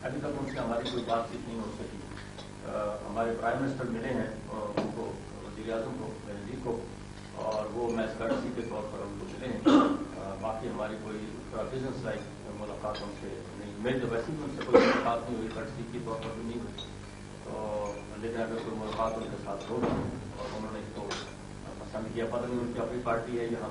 ابھی تک ان سے ہماری کوئی بات چیت نہیں ہو سکی. ہمارے پرائم منسٹر ملے ہیں ان کو, وزیر اعظم کو, بینظیر کو, اور وہ میچ کرسی کے طور پر ان کو ملے ہیں. باقی ہماری کوئی بزنس لائک ملاقات ان سے نہیں. میری تو ویسے بھی ان سے کوئی ملاقات نہیں ہوئی, کرسی کے طور پر بھی نہیں ہوئی. تو لیکن اگر کوئی ملاقات ان کے ساتھ ہوگی اور انہوں نے اس کو پسند کیا, پتہ نہیں ان کی اپنی پارٹی ہے یہاں,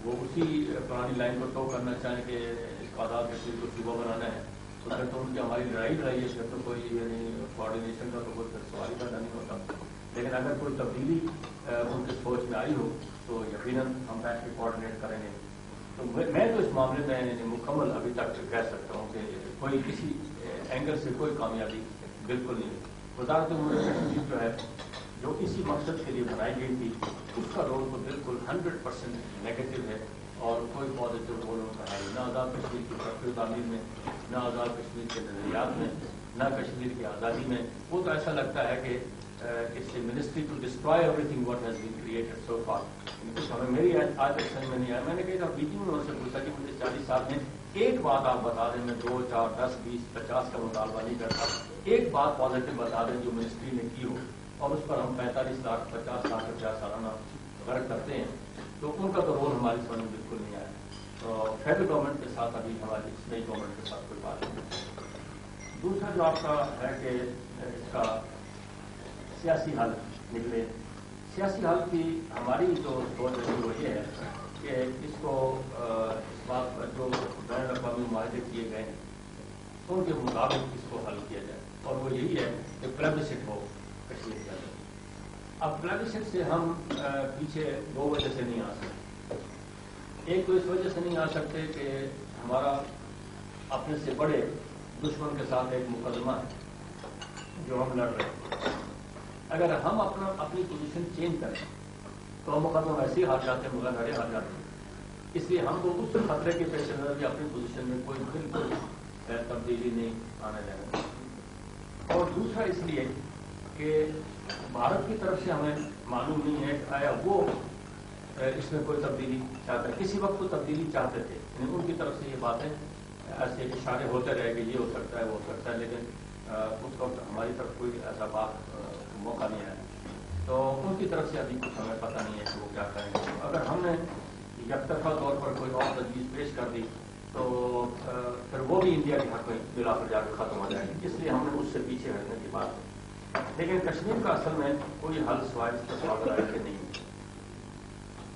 وہ اسی پرانی لائن کو ٹو کرنا چاہیں کہ اس کو آزاد کشمیر کو صوبہ بنانا ہے, تو پھر تو ان کی ہماری لڑائی ہے. پھر تو کوئی یعنی کوآرڈینیشن کا تو کوئی پھر سوال ہی پیدا نہیں ہوتا. لیکن اگر کوئی تبدیلی ان کی سوچ میں آئی ہو تو یقیناً ہم بیٹھ کے کوآرڈینیٹ کریں گے. تو میں تو اس معاملے میں مکمل ابھی تک کہہ سکتا ہوں کہ کوئی کسی اینگل سے کوئی کامیابی بالکل نہیں. وزارت امور کشمیر جو ہے, جو اسی مقصد کے لیے بنائی گئی تھی, اس کا رول تو بالکل 100% نیگیٹو ہے, اور کوئی پازیٹو رول ان کا ہے نہ آزاد کشمیر کی ترقی و تعمیر میں, نہ آزاد کشمیر کے نظریات میں, نہ کشمیر کی آزادی میں. وہ تو ایسا لگتا ہے کہ it's a ministry to destroy everything what has been created so far. کچھ ہمیں میری آج تک سمجھ میں نہیں آیا. میں نے کہا میٹنگ میں ان سے پوچھا کہ مجھے 40 سال میں ایک بات آپ بتا دیں, میں 2, 4, 10, 20, 50 کا مطالبہ نہیں کرتا, ایک بات پازیٹو بتا دیں جو منسٹری نے کی ہو, اور اس پر ہم 45 لاکھ 50 لاکھ روپیہ سالانہ خرچ کرتے ہیں. تو ان کا تو رول ہماری سمجھ میں بالکل نہیں آیا. تو فیڈرل گورنمنٹ کے ساتھ ابھی ہماری نئی گورنمنٹ کے ساتھ کوئی بات نہیں. دوسرا جو آپ کا ہے کہ اس کا سیاسی حل نکلے, سیاسی حل کی ہماری جو سوچ ہے وہ یہ ہے کہ اس کو اس بات پر جو بین الاقوامی معاہدے کیے گئے ہیں ان کے مطابق اس کو حل کیا جائے, اور وہ یہی ہے کہ پلیبسٹ ہو کشمیر کے اندر. اب پلیبسٹ سے ہم پیچھے 2 وجہ سے نہیں آ سکتے. ایک تو اس وجہ سے نہیں آ سکتے کہ ہمارا اپنے سے بڑے دشمن کے ساتھ ایک مقدمہ ہے جو ہم لڑ رہے ہیں. اگر ہم اپنی پوزیشن چینج کریں تو ہم مقدمہ ویسے ہی ہار جاتے ہیں, مغل ہرے ہار جاتے ہیں. اس لیے ہم کو اس خطرے کے پیش نظر بھی اپنی پوزیشن میں کوئی بالکل تبدیلی نہیں آنے دینا. اور دوسرا اس لیے کہ بھارت کی طرف سے ہمیں معلوم نہیں ہے کہ آیا وہ اس میں کوئی تبدیلی چاہتا ہے. کسی وقت وہ تبدیلی چاہتے تھے, یعنی ان کی طرف سے یہ باتیں ایسے اشارے ہوتے رہے کہ یہ ہو سکتا ہے وہ ہو سکتا ہے, لیکن اس وقت ہماری طرف کوئی ایسا بات موقع نہیں آیا. تو ان کی طرف سے ابھی کچھ ہمیں پتہ نہیں ہے کہ وہ کیا کریں گے. اگر ہم نے یک طرفہ طور پر کوئی اور تجویز پیش کر دی تو پھر وہ بھی انڈیا کے حق میں ملا کر جا کے ختم ہو جائے گی. اس لیے ہم نے اس سے پیچھے ہٹنے کی بات ہے. لیکن کشمیر کا اصل میں کوئی حل سوائے تصور کے نہیں.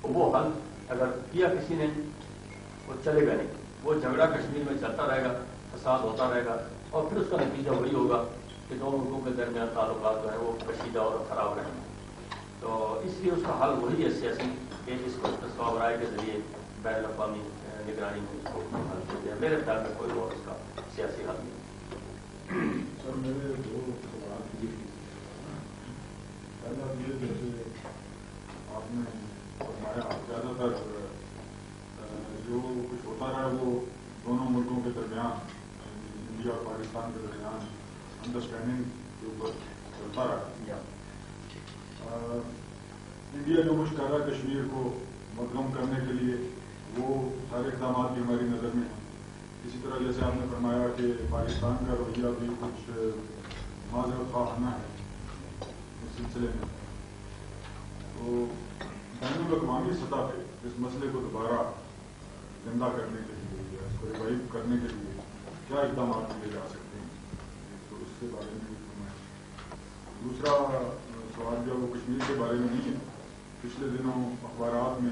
وہ حل اگر کیا کسی نے وہ چلے گا نہیں. وہ جھگڑا کشمیر میں چلتا رہے گا, فساد ہوتا رہے گا, اور پھر اس کا نتیجہ وہی ہوگا کہ 2 ملکوں کے درمیان تعلقات جو ہیں وہ کشیدہ اور خراب رہیں گے. تو اس لیے اس کا حل وہی ہے سیاسی کہ اس کو تصور رائے کے ذریعے بین الاقوامی نگرانی میں اس کو حل کیا جائے. میرے خیال میں کوئی اور اس کا سیاسی حل نہیں. سر میرے 2 سوال تھے. پہلا یہ جیسے آپ نے فرمایا زیادہ تر جو کچھ ہوتا رہا وہ دونوں ملکوں کے درمیان, انڈیا اور پاکستان کے درمیان انڈرسٹینڈنگ کے اوپر چلتا رہا. انڈیا جو کچھ کر رہا ہے کشمیر کو مدغم کرنے کے لیے وہ سارے اقدامات بھی ہماری نظر میں ہیں. اسی طرح جیسے آپ نے فرمایا کہ پاکستان کا رویہ بھی کچھ معذرت خواہانہ ہے اس سلسلے میں. تو بین الاقوامی سطح پہ اس مسئلے کو دوبارہ زندہ کرنے کے لیے یا اس کو ریوائو کرنے کے لیے کیا اقدامات لیے جا سکتے ہیں, تو اس کے بارے میں بھی فرمائیں. دوسرا سوال جو وہ کشمیر کے بارے میں نہیں ہے. پچھلے دنوں اخبارات میں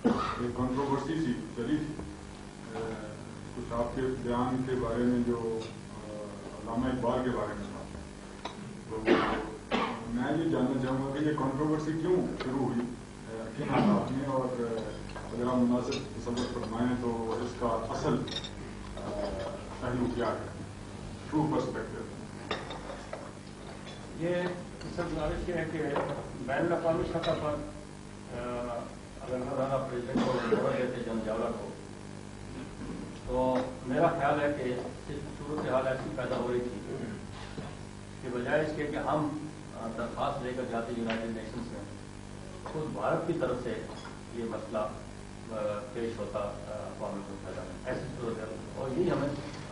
ایک کنٹروورسی سی چلی تھی کچھ آپ کے بیان کے بارے میں جو علامہ اقبال کے بارے میں تھا. تو میں یہ جاننا چاہوں گا کہ یہ کنٹروورسی کیوں شروع ہوئی, کن حالات میں, اور اگر آپ مناسب تصور فرمائیں تو اس کا اصل پہلو کیا ہے, ٹرو پرسپیکٹو. یہ سب گزارش یہ ہے کہ بین الاقوامی سطح پر اگر مولانا پریزیڈنٹ کو دورہ لیتے جنجاولا کو, تو میرا خیال ہے کہ صورتحال ایسی پیدا ہو رہی تھی کہ بجائے اس کے کہ ہم درخواست لے کر جاتے یونائٹڈ نیشنز میں, خود بھارت کی طرف سے یہ مسئلہ پیش ہوتا اقوام متحدہ میں. ایسی صورت ہے, اور یہی ہمیں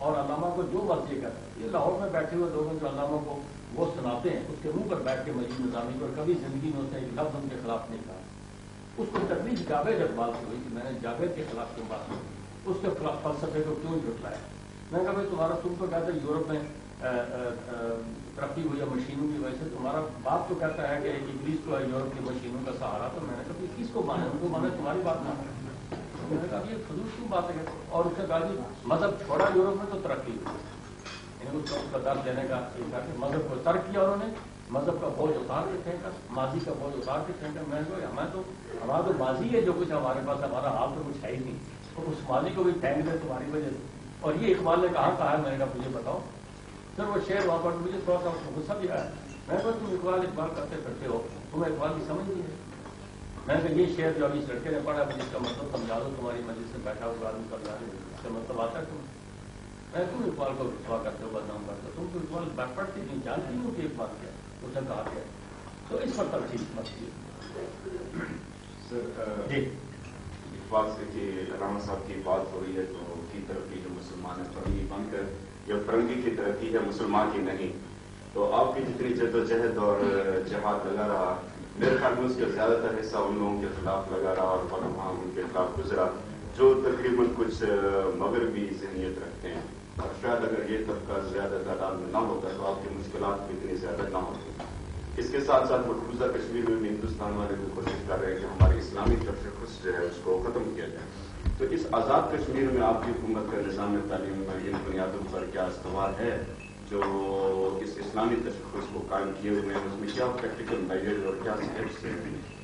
اور علامہ کو جو مرضی کہتا ہے. یہ لاہور میں بیٹھے ہوئے لوگوں جو علامہ کو وہ سناتے ہیں، اس کے منہ پر بیٹھ کے مجید نظامی کو کبھی زندگی میں اس نے ایک لفظ ان کے خلاف نہیں کہا. اس کو تکلیف جاوید اقبال سے ہوئی کہ میں نے جاوید کے خلاف کیوں بات کی، اس کے خلاف فلسفے کو کیوں جھٹلایا. میں نے کہا بھائی تمہارا تم تو کہتے یورپ میں ترقی ہوئی ہے مشینوں کی وجہ سے، تمہارا باپ تو کہتا ہے کہ انگلش کو ہے یورپ کی مشینوں کا سہارا. تو میں نے کہا کس کو مانے، ان کو مانے تمہاری بات نہ. میں نے کہا یہ فضول کیوں بات ہے. اور اس نے کہا جی مذہب چھوڑا یورپ میں تو ترقی ہوئی. یعنی اس کا درد دینے کا یہ تھا کہ مذہب کو ترک کیا انہوں نے، مذہب کا بوجھ اتار کے پھینکا، ماضی کا بوجھ اتار کے پھینکا. میں نے کہا ہمارا تو ماضی ہے جو کچھ ہمارے پاس، ہمارا حال تو کچھ ہے ہی نہیں. تو اس ماضی کو بھی پھینک دے تمہاری وجہ سے. اور یہ اقبال نے کہا ہے. میں نے کہا مجھے بتاؤ. سر وہ شعر وہاں پر مجھے تھوڑا سا غصہ بھی آیا. میں نے کہا تم اقبال کرتے پھرتے ہو، تمہیں اقبال کی سمجھ نہیں ہے. میں نے کہا یہ شعر جو ابھی اس لڑکے نے پڑھا مجھے اس کا مطلب سمجھا دو، تمہاری مجلس سے بیٹھا ہوا آدمی سمجھا دے اس کا مطلب آتا ہے تم. میں تم اقبال کو رسوا کرتے ہو، بدنام کرتے ہو. تم تو اقبال پڑھتی نہیں، جانتی ہوں کہ اقبال کیا اس نے کہا کیا. تو اس پر ترتیب مت سر اقبال سے کہ علامہ صاحب کی بات ہو رہی ہے تو کی ترقی جو مسلمان ہے فرنگی بن کر یا فرنگی کی ترقی ہے مسلمان کی نہیں. تو آپ کی جتنی جدوجہد اور جہاد لگا رہا، میرے خیال میں اس کا زیادہ تر حصہ ان لوگوں کے خلاف لگا رہا اور علماء ان کے خلاف گزرا جو تقریباً کچھ مغربی ذہنیت رکھتے ہیں. اور شاید اگر یہ طبقہ زیادہ تعداد میں نہ ہوتا تو آپ کی مشکلات بھی اتنی زیادہ نہ ہوتی. اس کے ساتھ ساتھ مقبوضہ کشمیر میں بھی ہندوستان والے بھی کوشش کر رہے ہیں کہ ہماری اسلامی تشخص جو ہے اس کو ختم کیا جائے. تو اس آزاد کشمیر میں آپ کی حکومت کا نظام تعلیم میں ان بنیادوں پر کیا استوار ہے جو اس اسلامی تشخص کو قائم کیے ہوئے ہیں؟ اس میں کیا پریکٹیکل میجر اور کیا اسٹیپس ہیں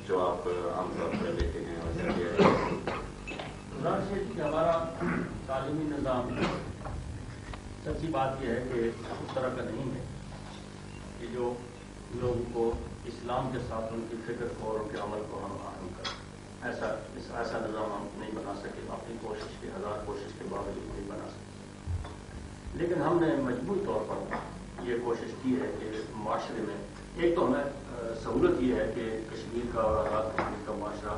جو آپ عام طور پر لیتے ہیں؟ اور ہمارا تعلیمی نظام سچی بات یہ ہے کہ اس طرح کا نہیں ہے کہ جو لوگوں کو اسلام کے ساتھ ان کی فکر کو اور ان کے عمل کو ہم اہم کریں. ایسا نظام ہم نہیں بنا سکے، اپنی کوشش کے ہزار کوشش کے باوجود نہیں بنا سکے. لیکن ہم نے مجموعی طور پر یہ کوشش کی ہے کہ معاشرے میں ایک تو ہمیں سہولت یہ ہے کہ کشمیر کا اور آزاد کشمیر کا معاشرہ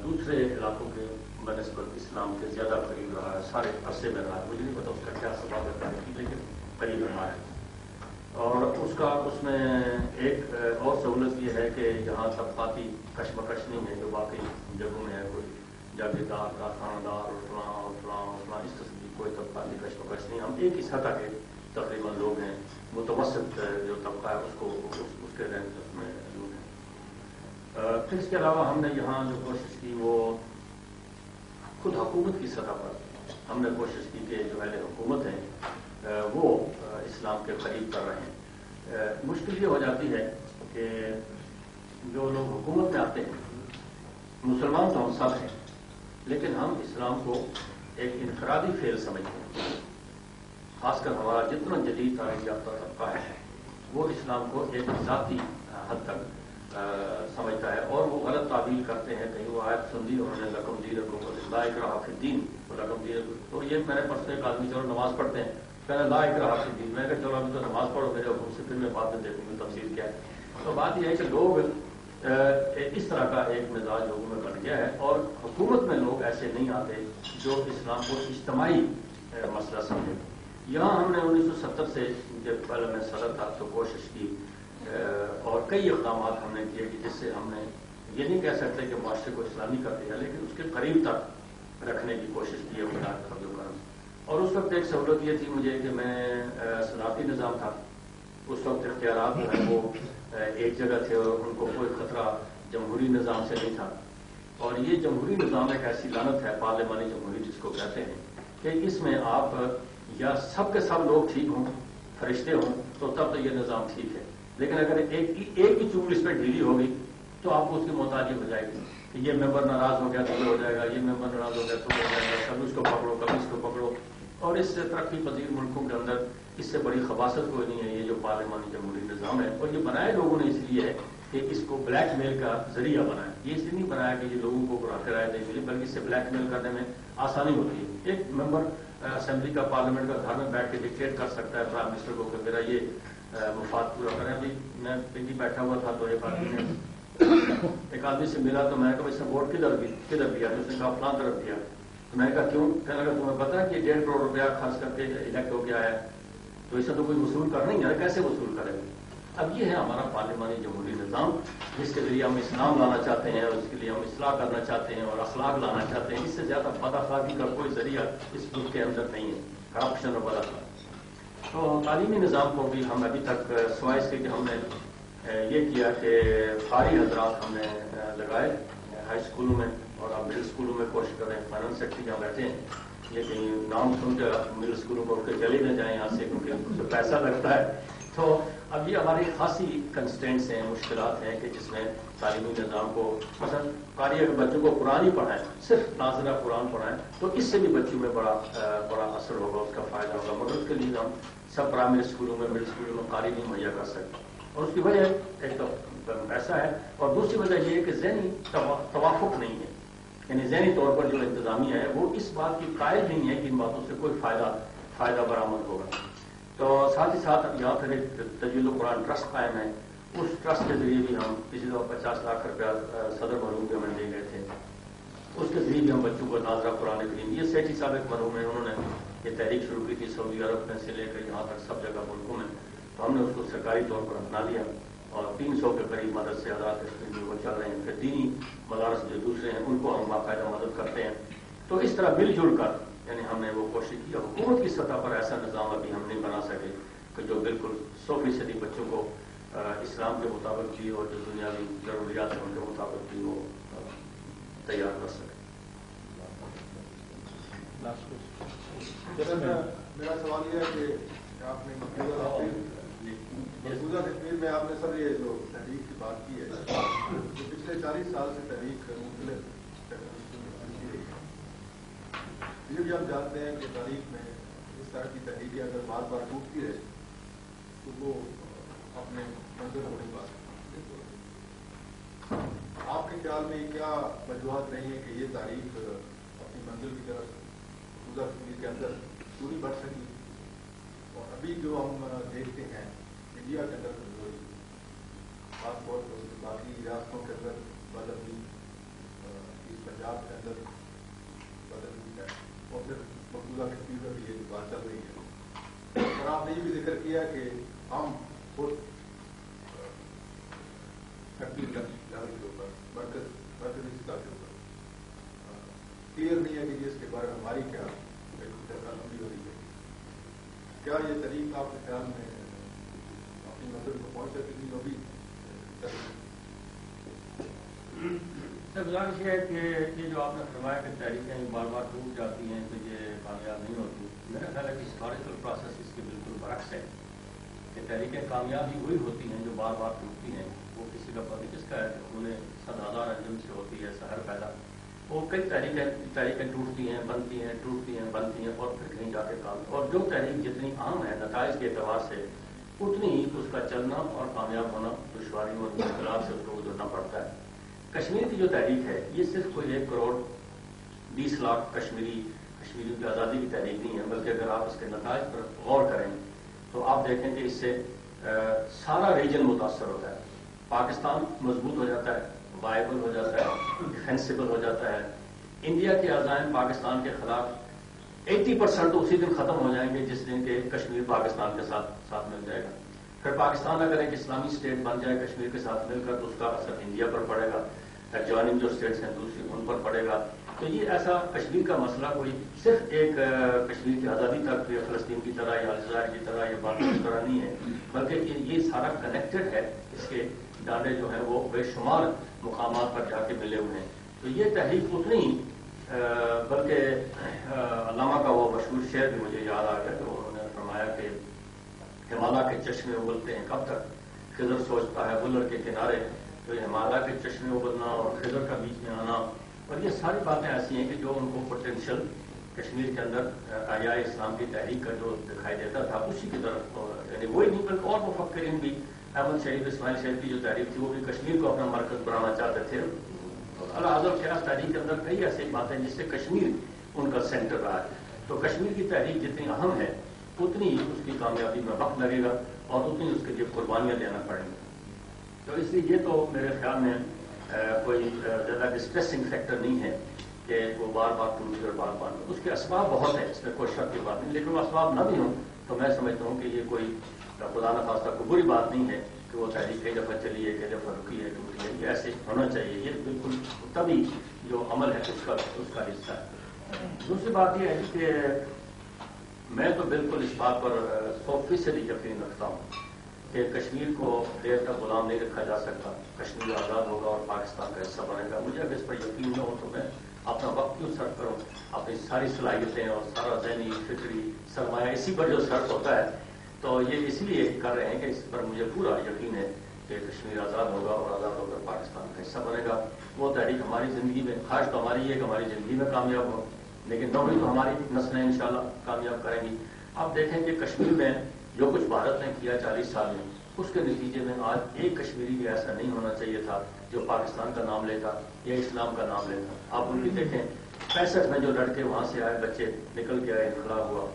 دوسرے علاقوں کے بنسبت اسلام کے زیادہ قریب رہا ہے، سارے عرصے میں رہا ہے. مجھے نہیں پتا اس کا کیا سبب ہے لیکن قریب رہا ہے. اور اس میں ایک اور سہولت یہ ہے کہ یہاں طبقاتی کشمکش نہیں ہے جو باقی جگہوں میں ہے. کوئی جاگیردار کارخانہ دار اور فلاں اس قسم کی کوئی طبقاتی کشمکش نہیں. ہم ایک ہی سطح کے تقریباً لوگ ہیں، متوسط جو طبقہ ہے اس کے رینج میں لوگ ہیں. پھر اس کے علاوہ ہم نے یہاں جو کوشش کی وہ خود حکومت کی سطح پر ہم نے کوشش کی کہ جو اہل حکومت ہیں وہ اسلام کے قریب کر رہے ہیں. مشکل یہ ہو جاتی ہے کہ جو لوگ حکومت میں آتے ہیں، مسلمان تو ہم سب ہیں، لیکن ہم اسلام کو ایک انفرادی فعل سمجھتے ہیں. خاص کر ہمارا جتنا جدید تعلیم یافتہ طبقہ ہے وہ اسلام کو ایک ذاتی حد تک سمجھتا ہے اور وہ غلط تعبیر کرتے ہیں. کہیں وہ آیت سن دی انہوں نے لکم دینکم لا اکراہ فی الدین، لکم دینکم. تو یہ میں نے پرسوں ایک آدمی چلو نماز پڑھتے ہیں، پہلے لا اکراہ فی الدین. میں کہا چلو ابھی تو نماز پڑھو میرے حکم سے، پھر میں بعد میں دیکھوں گی تفسیر کیا ہے. تو بات یہ ہے کہ لوگ اس طرح کا ایک مزاج لوگوں میں بن گیا ہے اور حکومت میں لوگ ایسے نہیں آتے جو اسلام کو اجتماعی مسئلہ سمجھے. یہاں ہم نے 1970 سے جب پہلے میں صدر تھا تو کوشش کی اور کئی اقدامات ہم نے کیے کہ جس سے ہم نے یہ نہیں کہہ سکتے کہ معاشرے کو اسلامی کر دیا، لیکن اس کے قریب تک رکھنے کی کوشش کی ہے خدا کے فضل و کرم. اور اس وقت ایک سہولت یہ تھی مجھے کہ میں صنعتی نظام تھا. اس وقت اختیارات جو ہیں وہ ایک جگہ تھے اور ان کو کوئی خطرہ جمہوری نظام سے نہیں تھا. اور یہ جمہوری نظام ایک ایسی لعنت ہے، پارلیمانی جمہوری جس کو کہتے ہیں، کہ اس میں آپ یا سب کے سب لوگ ٹھیک ہوں، فرشتے ہوں تو تب تو یہ نظام ٹھیک ہے. لیکن اگر ایک بھی چونگ اس پہ ڈھیلی ہوگی تو آپ کو اس کی محتاجی ہو جائے گی کہ یہ ممبر ناراض ہو گیا تو یہ ہو جائے گا، یہ ممبر ناراض ہو گیا تو ہو جائے گا، کبھی اس کو پکڑو کبھی اس کو پکڑو. اور اس سے ترقی پذیر ملکوں کے اندر اس سے بڑی خباثت کوئی نہیں ہے یہ جو پارلیمانی جمہوری نظام ہے. اور یہ بنایا لوگوں نے اس لیے ہے کہ اس کو بلیک میل کا ذریعہ بنایا. یہ اس لیے نہیں بنایا کہ یہ لوگوں کو براہ رائے دیں گے، بلکہ اس سے بلیک میل کرنے میں آسانی ہوتی ہے. ایک ممبر اسمبلی کا پارلیمنٹ کا گھر میں بیٹھ کے ڈکٹیٹ کر سکتا ہے پرائم منسٹر کو کہ میرا یہ مفاد پورا کریں. ابھی میں پنڈی بیٹھا ہوا تھا تو ایک آدمی سے ملا تو میں نے کہا اس نے ووٹ کدھر دیا؟ اس نے کہا فلاں طرف دیا. تو میں نے کہا کیوں؟ کہنے لگا تمہیں پتا ہے کہ 1.5 کروڑ روپیہ خرچ کر کے الیکٹ ہو گیا ہے، تو اسے تو کوئی وصول کرنا ہی ہے، کیسے وصول کرے گا؟ اب یہ ہے ہمارا پارلیمانی جمہوری نظام، جس کے ذریعے ہم اسلام لانا چاہتے ہیں اور اس کے لیے ہم اصلاح کرنا چاہتے ہیں اور اخلاق لانا چاہتے ہیں. اس سے زیادہ بد اخلاقی کا کوئی ذریعہ اس ملک کے اندر نہیں ہے، کرپشن اور بد اخلاق. تو تعلیمی نظام کو بھی ہم ابھی تک سوائے اس کے کہ ہم نے یہ کیا کہ قاری حضرات ہم نے لگائے ہائی اسکولوں میں اور اب مڈل اسکولوں میں کوشش کر رہے ہیں. فائنانس سیکٹری جہاں بیٹھے ہیں یہ کہیں نام سن کے مڈل اسکولوں کو کے چلے نہ جائیں یہاں سے، کیونکہ اس سے پیسہ لگتا ہے. تو اب یہ ہماری خاصی کنسٹینٹس ہیں، مشکلات ہیں کہ جس میں تعلیمی نظام کو مثلا قاری اگر بچوں کو قرآن ہی پڑھائیں، صرف ناظرہ قرآن پڑھائیں، تو اس سے بھی بچوں میں بڑا اثر ہوگا، اس کا فائدہ ہوگا. مگر اس کے لیے ہم سب پرائمری اسکولوں میں مڈل اسکولوں میں قاری نہیں مہیا کر سکتے. اور اس کی وجہ ایک تو ایسا ہے، اور دوسری وجہ یہ ہے کہ ذہنی توافق نہیں ہے. یعنی ذہنی طور پر جو انتظامیہ ہے وہ اس بات کی قائل نہیں ہے کہ ان باتوں سے کوئی فائدہ برآمد ہوگا. تو ساتھ ہی ساتھ یہاں پھر ایک تجوید القرآن ٹرسٹ قائم ہے. اس ٹرسٹ کے ذریعے بھی ہم پچھلی دفعہ 50 لاکھ روپیہ صدر مرحوم کے ہمیں دے گئے تھے. اس کے ذریعے بھی ہم بچوں کو ناظرہ قرآن کریم، یہ سیٹھی صاحب ایک مرحوم ہیں، انہوں نے یہ تحریک شروع کی تھی سعودی عرب میں سے لے کر یہاں تک سب جگہ ملکوں میں. تو ہم نے اس کو سرکاری طور پر اپنا لیا اور 300 کے قریب مدرسے حضرات کشمیر میں چل رہے ہیں. پھر دینی مدارس جو دوسرے ہیں ان کو ہم باقاعدہ مدد کرتے ہیں. تو اس طرح مل جل کر یعنی ہم نے وہ کوشش کی. حکومت کی سطح پر ایسا نظام ابھی ہم نہیں بنا سکے کہ جو بالکل 100% بچوں کو اسلام کے مطابق بھی اور جو دنیاوی ضروریات ہیں ان کے مطابق بھی وہ تیار کر سکے. میرا سوال یہ ہے کہ آپ نے مقبوضہ کشمیر میں آپ نے سر یہ جو تحریک کی بات کی ہے، جو پچھلے 40 سال سے تحریک مختلف یہ بھی ہم جانتے ہیں کہ تاریخ میں اس طرح کی تحریکیں اگر بار بار ٹوٹتی رہے تو وہ اپنے منزل کو نہیں پا سکتی. آپ کے خیال میں کیا وجوہات رہی ہیں کہ یہ تاریخ اپنی منزل کی طرف مقبوضہ کشمیر کے اندر پوری بڑھ سکی؟ اور ابھی جو ہم دیکھتے ہیں انڈیا کے اندر کمزوری، خاص طور پر باقی ریاستوں کے اندر بدلنی، اس پنجاب کے اندر بدلنی ہے، اور پھر مقبوضہ کشمیر میں بھی یہ بات چل رہی ہے. اور آپ نے یہ بھی ذکر کیا کہ ہم خود لیول کے اوپر مرکزی سطح کے اوپر کلیئر نہیں ہے کہ اس کے بارے میں ہماری کیا لمبی ہو رہی ہے. کیا یہ طریق آپ کے خیال میں اپنی مدد کو پہنچ سکے گی؟ ابھی گزارش یہ ہے کہ یہ جو آپ نے فرمایا کہ تحریکیں بار بار ٹوٹ جاتی ہیں تو یہ کامیاب نہیں ہوتی. میرا خیال ہے کہ ہسٹوریکل پروسیس اس کے بالکل برعکس ہے کہ تحریکیں کامیابی وہی ہوتی ہیں جو بار بار ٹوٹتی ہیں. وہ کسی کا پتہ کس کا ہے کہ انہیں 100,000 انجم سے ہوتی ہے سحر پیدا. وہ کئی تحریکیں ٹوٹتی ہیں، بنتی ہیں، ٹوٹتی ہیں، بنتی ہیں اور پھر کہیں جا کے کام. اور جو تحریک جتنی اہم ہے نتائج کے اعتبار سے اتنی ہی اس کا چلنا اور کامیاب ہونا دشواریوں اور مشکلات سے اس کو گزرنا پڑتا ہے. کشمیر کی جو تحریک ہے یہ صرف کوئی 1 کروڑ 20 لاکھ کشمیریوں کی آزادی کی تحریک نہیں ہے، بلکہ اگر آپ اس کے نتائج پر غور کریں تو آپ دیکھیں کہ اس سے سارا ریجن متاثر ہوتا ہے. پاکستان مضبوط ہو جاتا ہے، وائبل ہو جاتا ہے، ڈیفینسیبل ہو جاتا ہے. انڈیا کے عزائم پاکستان کے خلاف 80% اسی دن ختم ہو جائیں گے جس دن کے کشمیر پاکستان کے ساتھ مل جائے گا. پھر پاکستان اگر ایک اسلامی اسٹیٹ بن جائے کشمیر کے ساتھ مل کر تو اس کا اثر انڈیا پر پڑے گا، ایڈجوائننگ جو اسٹیٹس ہیں دوسری ان پر پڑے گا. تو یہ ایسا کشمیر کا مسئلہ کوئی صرف ایک کشمیر کی آزادی تک یا فلسطین کی طرح یا الجزائر کی طرح یا باقی کی طرح نہیں ہے، بلکہ یہ سارا کنیکٹڈ ہے. اس کے ڈانڈے جو ہیں وہ بے شمار مقامات پر جا کے ملے ہوئے ہیں. تو یہ تحریک اتنی بلکہ علامہ کا وہ مشہور شعر بھی مجھے یاد آ گیا کہ انہوں نے فرمایا کہ ہمالیہ کے چشمے ابلتے ہیں کب تک، خضر سوچتا ہے بلر کے کنارے. تو یہ ہمالیہ کے چشمے ابلنا اور خضر کا بیچ میں آنا اور یہ ساری باتیں ایسی ہیں کہ جو ان کو پوٹینشیل کشمیر کے اندر احیاء اسلام کی تحریک کا جو دکھائی دیتا تھا اسی کی طرف، یعنی وہی نہیں بلکہ اور مفکرین بھی. احمد شریف اسماعیل شریف کی جو تحریک تھی وہ بھی کشمیر کو اپنا مرکز بنانا چاہتے تھے. اللہ اعظم خیال تحریک کے اندر کئی ایسی باتیں جس سے کشمیر ان کا سینٹر رہا ہے. تو کشمیر کی تحریک جتنی اہم ہے اتنی ہی اس کی کامیابی میں وقت لگے گا اور اتنی اس کے لیے قربانیاں دینا پڑیں گی. تو اس لیے یہ تو میرے خیال میں کوئی زیادہ ڈسٹریسنگ فیکٹر نہیں ہے کہ وہ بار بار ٹوٹی اور بار بار اس کے اسباب بہت ہیں، اس میں کوئی شک کی بات نہیں، لیکن وہ اسباب نہ بھی ہوں تو میں سمجھتا ہوں کہ یہ کوئی خدا نخواستہ کوئی بری بات نہیں ہے کہ وہ تحریک کئی دفعہ چلی ہے، کئی دفعہ رکی ہے، ٹوٹی ہے، یہ ایسے ہونا چاہیے، یہ بالکل طبی جو عمل ہے اس کا حصہ ہے۔ دوسری بات یہ ہے کہ میں تو بالکل اس بات پر 100% یقین رکھتا ہوں کہ کشمیر کو دیر تک غلام نہیں رکھا جا سکتا، کشمیر آزاد ہوگا اور پاکستان کا حصہ بنے گا۔ مجھے اگر اس پر یقین نہ ہو تو میں اپنا وقت کیوں صرف کروں، اپنی ساری صلاحیتیں اور سارا ذہنی فکری سرمایہ اسی پر جو صرف ہوتا ہے، تو یہ اس لیے کر رہے ہیں کہ اس پر مجھے پورا یقین ہے کہ کشمیر آزاد ہوگا اور آزاد ہو کر پاکستان کا حصہ بنے گا۔ وہ تحریک ہماری زندگی میں، خواہش تو ہماری ہے کہ ہماری زندگی میں کامیاب ہو، لیکن نوکری تو ہماری نسلیں انشاءاللہ کامیاب کریں گی۔ آپ دیکھیں کہ کشمیر میں جو کچھ بھارت نے کیا 40 سال میں، اس کے نتیجے میں آج ایک کشمیری بھی ایسا نہیں ہونا چاہیے تھا جو پاکستان کا نام لیتا یا اسلام کا نام لیتا۔ آپ ان کی دیکھیں 65 میں جو لڑکے وہاں سے آئے، بچے نکل کے آئے، انقلاب ہوا،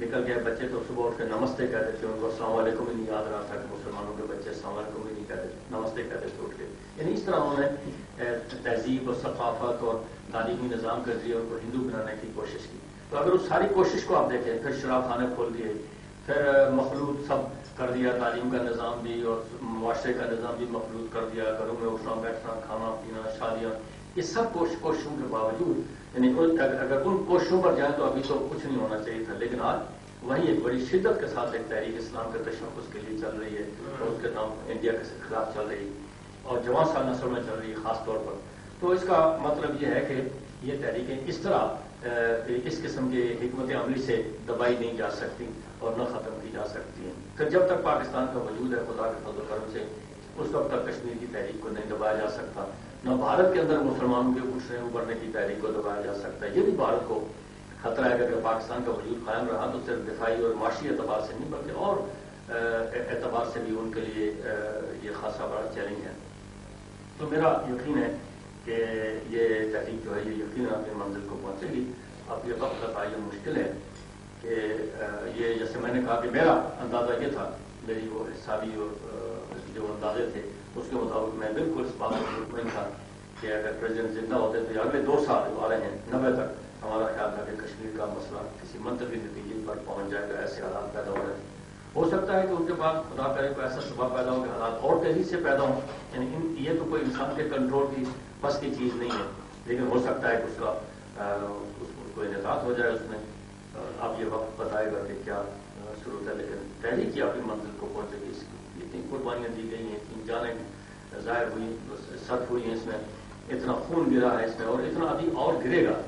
نکل گئے بچے تو صبح اٹھ کے نمستے کہتے تھے، ان کو السلام علیکم بھی نہیں یاد رہا تھا کہ مسلمانوں کے بچے السلام علیکم بھی نہیں کہتے، نمستے کہتے تھے اٹھ کے۔ یعنی اس طرح انہوں نے تہذیب اور ثقافت اور تعلیمی نظام کے ذریعے ان کو ہندو بنانے کی کوشش کی۔ تو اگر اس ساری کوشش کو آپ دیکھیں، پھر شراب خانے کھول دیے، پھر مخلوط سب کر دیا، تعلیم کا نظام بھی اور معاشرے کا نظام بھی مخلوط کر دیا، گھروں میں اٹھنا بیٹھنا، کھانا پینا، شادیاں، یہ سب کوششوں کے باوجود یعنی اگر ان کوششوں پر جائیں تو ابھی تو کچھ نہیں ہونا چاہیے تھا، لیکن آج وہیں ایک بڑی شدت کے ساتھ ایک تحریک اسلام کے تشخص کے لیے چل رہی ہے اور اس کے نام انڈیا کے خلاف چل رہی ہے اور جوان سال نسل میں چل رہی ہے خاص طور پر۔ تو اس کا مطلب یہ ہے کہ یہ تحریکیں اس طرح اس قسم کے حکمت عملی سے دبائی نہیں جا سکتی اور نہ ختم کی جا سکتی ہیں۔ پھر جب تک پاکستان کا وجود ہے خدا کے فضل و کرم سے، اس وقت تک کشمیر کی تحریک کو نہیں دبایا جا سکتا، نہ بھارت کے اندر مسلمانوں کے اٹھنے ابھرنے کی تحریک کو دبایا جا سکتا ہے۔ یہ بھی بھارت کو خطرہ ہے کہ اگر پاکستان کا وجود قائم رہا تو صرف دفاعی اور معاشی اعتبار سے نہیں بلکہ اور اعتبار سے بھی ان کے لیے یہ خاصا بڑا چیلنج ہے۔ تو میرا یقین ہے کہ یہ تحریک جو ہے یہ یقیناً اپنی منزل کو پہنچے گی۔ اب یہ وقت کا تعین مشکل ہے کہ یہ جیسے میں نے کہا کہ میرا اندازہ یہ تھا، میری وہ حسابی اور جو اندازے تھے اس کے مطابق میں بالکل اس بات پر مطمئن تھا کہ اگر پریزیڈنٹ زندہ ہوتے تو اگلے 2 سال جو آ رہے ہیں 90 تک ہمارا خیال تھا کہ کشمیر کا مسئلہ کسی منطقی نتیجے پر پہنچ جائے گا، ایسے حالات پیدا ہو رہے ہیں۔ ہو سکتا ہے کہ ان کے بعد خدا کرے کو ایسا سبب پیدا ہو کہ حالات اور تیزی سے پیدا ہوں، یعنی یہ تو کوئی انسان کے کنٹرول کی بس کی چیز نہیں ہے، لیکن ہو سکتا ہے کہ اس کا کو انعقاد ہو جائے اس میں۔ اب یہ وقت بتائے گا کہ کیا صورت ہے، لیکن تحریک کی اپنی منزل کو پہنچے گی۔ اتنی قربانیاں دی گئی ہیں، اتنی جانیں ظاہر ہوئی، صرف ہوئی ہیں، اس میں اتنا خون گرا ہے اس میں اور اتنا ابھی اور گرے گا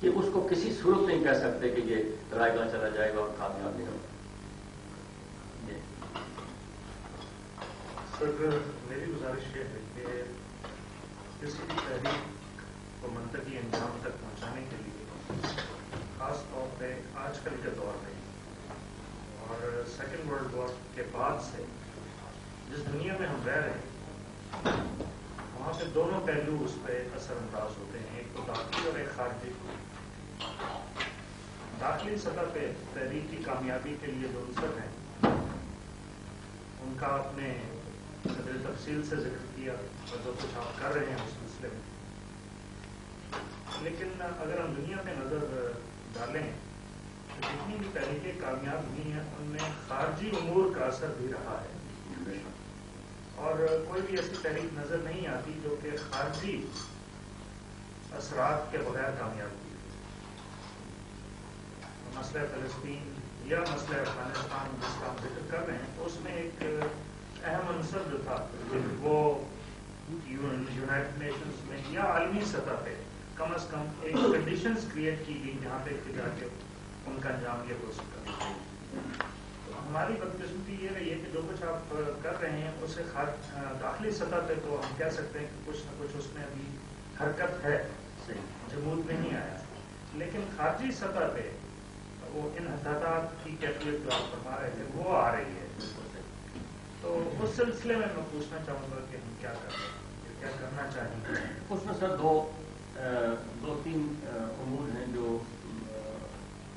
کہ اس کو کسی صورت نہیں کہہ سکتے کہ یہ رائے گاہ چلا جائے گا اور کامیاب نہیں ہوگا۔ سر میری گزارش یہ ہے کہ کسی بھی تحریک کو منطقی انجام تک پہنچانے کے لیے خاص طور پہ آج کل کے دور میں اور سیکنڈ ورلڈ وار کے بعد سے جس دنیا میں ہم رہ رہے ہیں وہاں پہ دونوں پہلو اس پہ اثر انداز ہوتے ہیں، ایک تو داخلی اور ایک خارجی۔ داخلی سطح پہ تحریک کی کامیابی کے لیے جو عنصر ہیں ان کا آپ نے قدر تفصیل سے ذکر کیا اور جو کچھ آپ کر رہے ہیں اس سلسلے میں، لیکن اگر ہم دنیا میں نظر ڈالیں تو جتنی بھی تحریکیں کامیاب ہوئی ہیں ان میں خارجی امور کا اثر بھی رہا ہے اور کوئی بھی ایسی تحریک نظر نہیں آتی جو کہ خارجی اثرات کے بغیر کامیاب ہوئی۔ مسئلہ فلسطین یا مسئلہ افغانستان جس کا ہم ذکر کر رہے ہیں اس میں ایک اہم عنصر جو تھا وہ یونائٹڈ نیشنز میں یا عالمی سطح پہ کم از کم ایک کنڈیشنز کریٹ کی گئی جہاں پہ جا کے ان کا انجام یہ ہو سکتا ہے۔ ہماری بدقسمتی یہ رہی ہے کہ جو کچھ آپ کر رہے ہیں اسے داخلی سطح پہ تو ہم کہہ سکتے ہیں کہ کچھ نہ کچھ اس میں ابھی حرکت ہے، جمود نہیں آیا، لیکن خارجی سطح پہ وہ ان حدادات کی کیفیت جو آپ فرما رہے تھے وہ آ رہی ہے۔ تو اس سلسلے میں پوچھنا چاہوں گا کہ ہم کیا کر رہے ہیں، کیا کرنا چاہیے؟ اس میں سر دو تین امور ہیں جو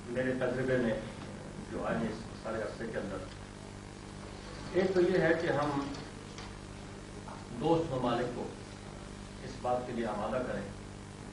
میرے تجربے میں جو آئے اس سارے عرصے کے اندر۔ ایک تو یہ ہے کہ ہم دوست ممالک کو اس بات کے لیے آمادہ کریں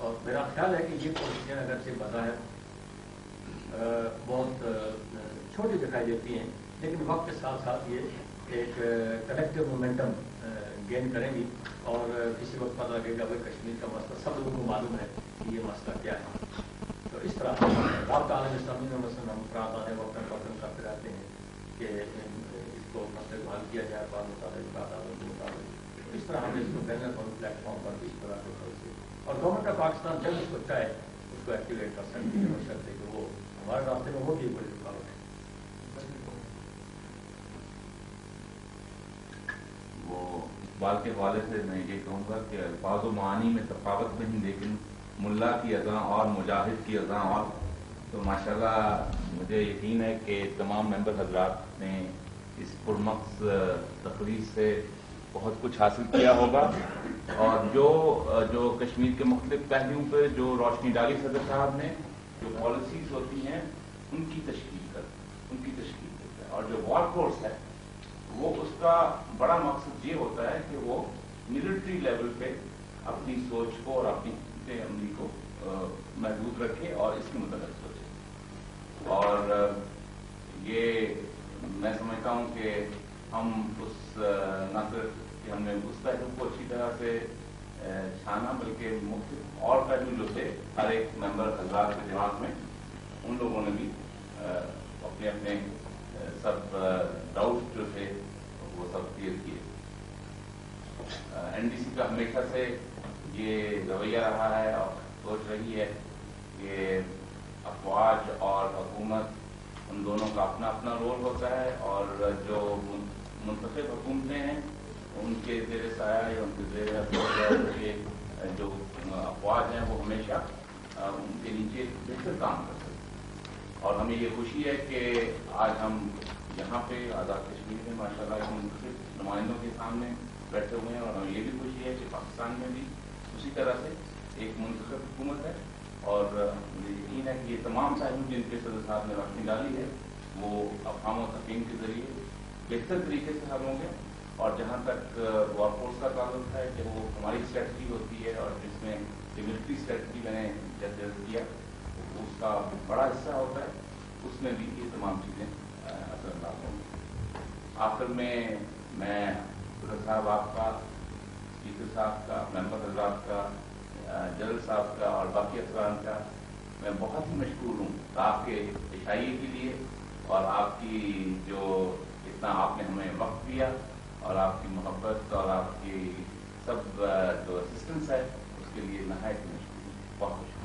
اور میرا خیال ہے کہ یہ پالیسیاں اگرچہ بظاہر بہت چھوٹی دکھائی دیتی ہیں، لیکن وقت کے ساتھ ساتھ یہ ایک کلیکٹیو مومنٹم گین کریں گی، اور کسی وقت پتہ لگے گا بھائی کشمیر کا مسئلہ سب لوگوں کو معلوم ہے کہ یہ مسئلہ کیا ہے. تو اس طرح رابطہ عالم اسلامی میں مثلاً ہم افراد ہیں وہ اپنا پسند کرتے رہتے ہیں کہ اس کو مسئلے کو حل کیا جائے بعض مطابق عالم کے مطابق. اس طرح ہم اس کو بین الاقوامی پلیٹ فارم پر بھی اس طرح سے اور گورنمنٹ آف پاکستان جب اس کو چاہے اس کو ایکٹیویٹ کر سکتی ہے، بشرطے کہ وہ ہمارے راستے میں ہوگی بڑی رکاوٹ ہے. وہ بال کے حوالے سے میں یہ کہوں گا کہ الفاظ و معانی میں تفاوت نہیں، لیکن ملا کی اذاں اور مجاہد کی اذاں اور. تو ماشاءاللہ مجھے یقین ہے کہ تمام ممبر حضرات نے اس پرمغز تقریر سے بہت کچھ حاصل کیا ہوگا، اور جو کشمیر کے مختلف پہلوؤں پہ جو روشنی ڈالی صدر صاحب نے، جو پالیسیز ہوتی ہیں ان کی تشکیل کرتے ہیں. اور جو وار فورس ہے وہ اس کا بڑا مقصد یہ ہوتا ہے کہ وہ ملٹری لیول پہ اپنی سوچ کو اور اپنی عملی کو محدود رکھے اور اس کے متعلق سوچے. اور یہ میں سمجھتا ہوں کہ ہم اس نہ صرف کہ ہم نے اس پہلو کو اچھی طرح سے چھانا، بلکہ مختلف اور پہلو جو تھے ہر ایک ممبر حضرات کے دماغ میں، ان لوگوں نے بھی اپنے اپنے سب ڈاؤٹ جو تھے وہ سب کلیئر کیے. این ڈی سی کا ہمیشہ سے یہ رویہ رہا ہے اور سوچ رہی ہے کہ افواج اور حکومت ان دونوں کا اپنا اپنا رول ہوتا ہے، اور جو منتخب حکومتیں ہیں ان کے زیر سایہ یا ان کے زیر جو افواج ہیں وہ ہمیشہ ان کے نیچے بہتر کام کر سکتے ہیں. اور ہمیں یہ خوشی ہے کہ آج ہم یہاں پہ آزاد کشمیر میں ماشاءاللہ کے منتخب نمائندوں کے سامنے بیٹھے ہوئے ہیں، اور ہمیں یہ بھی خوشی ہے کہ پاکستان میں بھی اسی طرح سے ایک منتخب حکومت ہے. اور مجھے یقین ہے کہ یہ تمام پہلو جن پہ صدر صاحب نے روشنی ڈالی ہے وہ افہام و تفہیم کے ذریعے بہتر طریقے سے حل ہوں گے. اور جہاں تک وار فورس کا تعلق ہے کہ وہ ہماری اسٹریٹجی ہوتی ہے، اور جس میں ملٹری اسٹریٹجی میں نے جب کیا اس کا بڑا حصہ ہوتا ہے، اس میں بھی یہ تمام چیزیں اثر انداز ہوں گی. آخر میں صدر صاحب آپ کا، اسپیکر صاحب کا، ممبر حضرات کا، جنرل صاحب کا اور باقی افسران کا میں بہت ہی مشکور ہوں آپ کے عشائیے کے لیے، اور آپ کی جو اتنا آپ نے ہمیں وقت دیا، اور آپ کی محبت اور آپ کی سب جو اسسٹنس ہے اس کے لیے نہایت مشکور ہوں. بہت